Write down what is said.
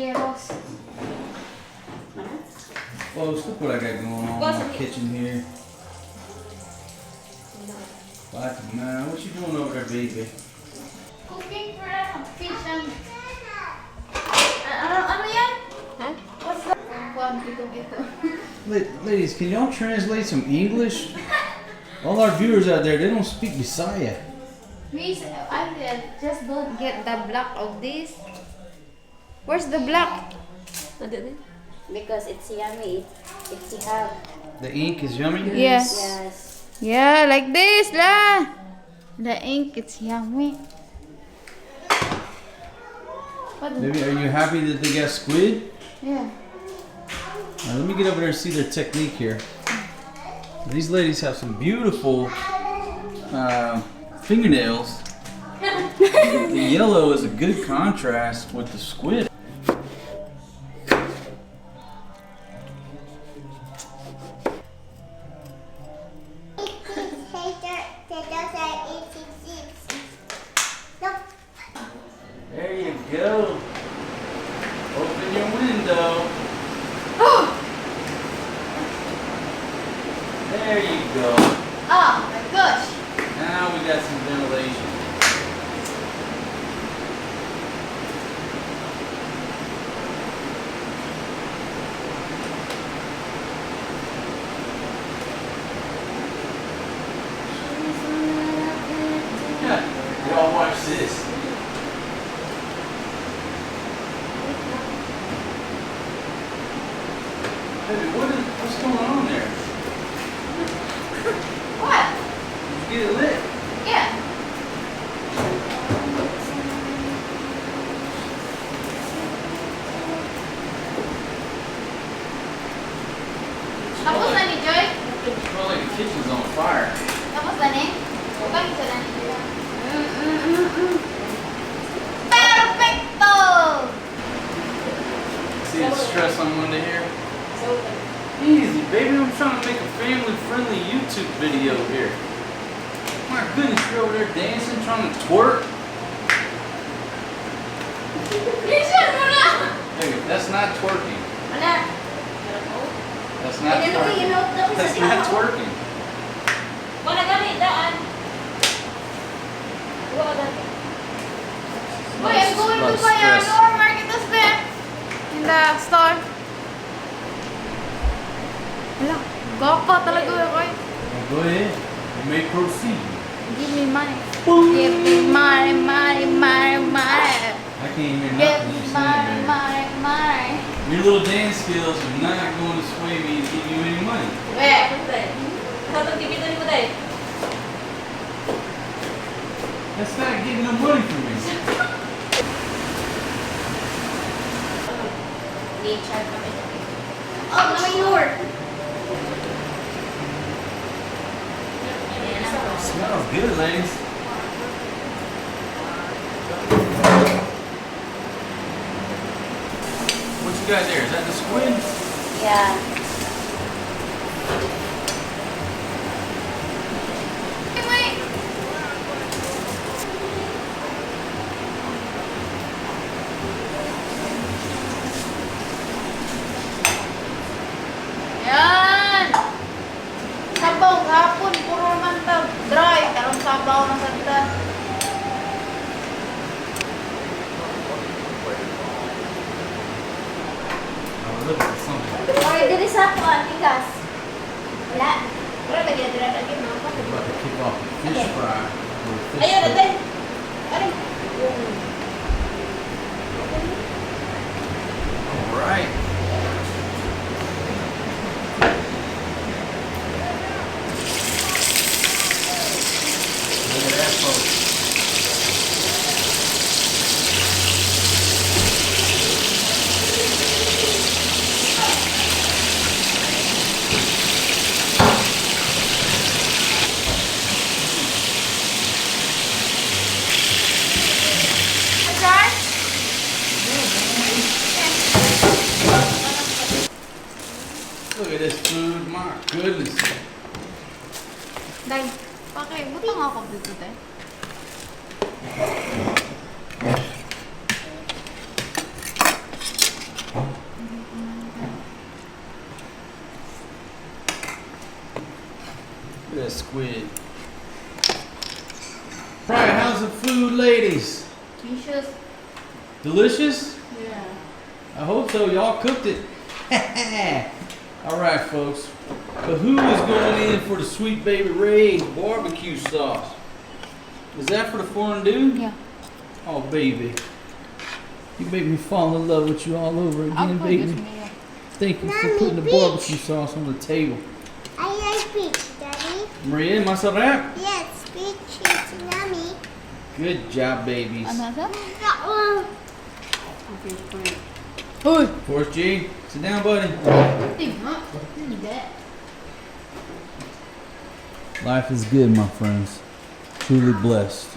Eros. Folks, look what I got going on in my kitchen here. Fatima, what you doing over there, baby? Cooking for fish and... Ano yan? Huh? What's that? Ito. Ladies, can y'all translate some English? All our viewers out there, they don't speak Bisaya. Please, I just don't get the black of this. Where's the black? Because it's yummy. It's yum. The ink is yummy? Yes. Yes. Yeah, like this lah. The ink, it's yummy. What? Baby, are you happy that they got squid? Yeah. Now, let me get over there and see their technique here. These ladies have some beautiful fingernails. The yellow is a good contrast with the squid. There you go. Open your window. There you go. Oh my gosh. Now we got some ventilation. Yeah, y'all watch this. Baby, what's going on there? What? Did you get it lit? Yeah. Tapos na ni Joy? Well, like the kitchen's on fire. Tapos na ni? Huwag isa na ni Joy. Perfecto! See the stress I'm under here? Easy, baby. I'm trying to make a family-friendly YouTube video here. My goodness, you're over there dancing, trying to twerk. Listen mo na! Baby, that's not twerking. Wala. That's not twerking. That's not twerking. Wala gani, daan. Wala gani. Boy, I'm going to buy a door market this there. In the store. Wala. Gapa talaga yun, boy. Go ahead. You may proceed. Give me money. Give me money, money, money, money. I can't hear Give nothing me you're money, saying, baby. money, money. Your little dance skills are not going to sway me to give you any money. That's not getting no money from me. Oh, naman your. Smells good, ladies. What you got there? Is that the squid? Yeah. Wait. Yan. Sabaw hapon, puro naman tag dry. Karong sabaw ng ganda. I was looking for something. Or diri sa ako, tigas. Wala. Wala lagi na lagi no. We're about to kick off the fish fry. Or fish Ayun, fry. ate. Ano? All right. Look at that, folks. Try? Look at this food. My goodness. Dai, butang ako dito, te. Look at that squid. Right, how's the food, ladies? Delicious. Delicious? Yeah. I hope so. Y'all cooked it. All right, folks. But who is going in for the Sweet Baby Ray's barbecue sauce? Is that for the fondue? Yeah. Oh, baby. You make me fall in love with you all over again, baby. Thank you for putting the barbecue sauce on the table. I like peach, Daddy. Maria, masarap? Yes, peach is yummy. Good job, babies. Another? That one. Okay, great. Forrest G, sit down, buddy. Life is good, my friends. Truly blessed.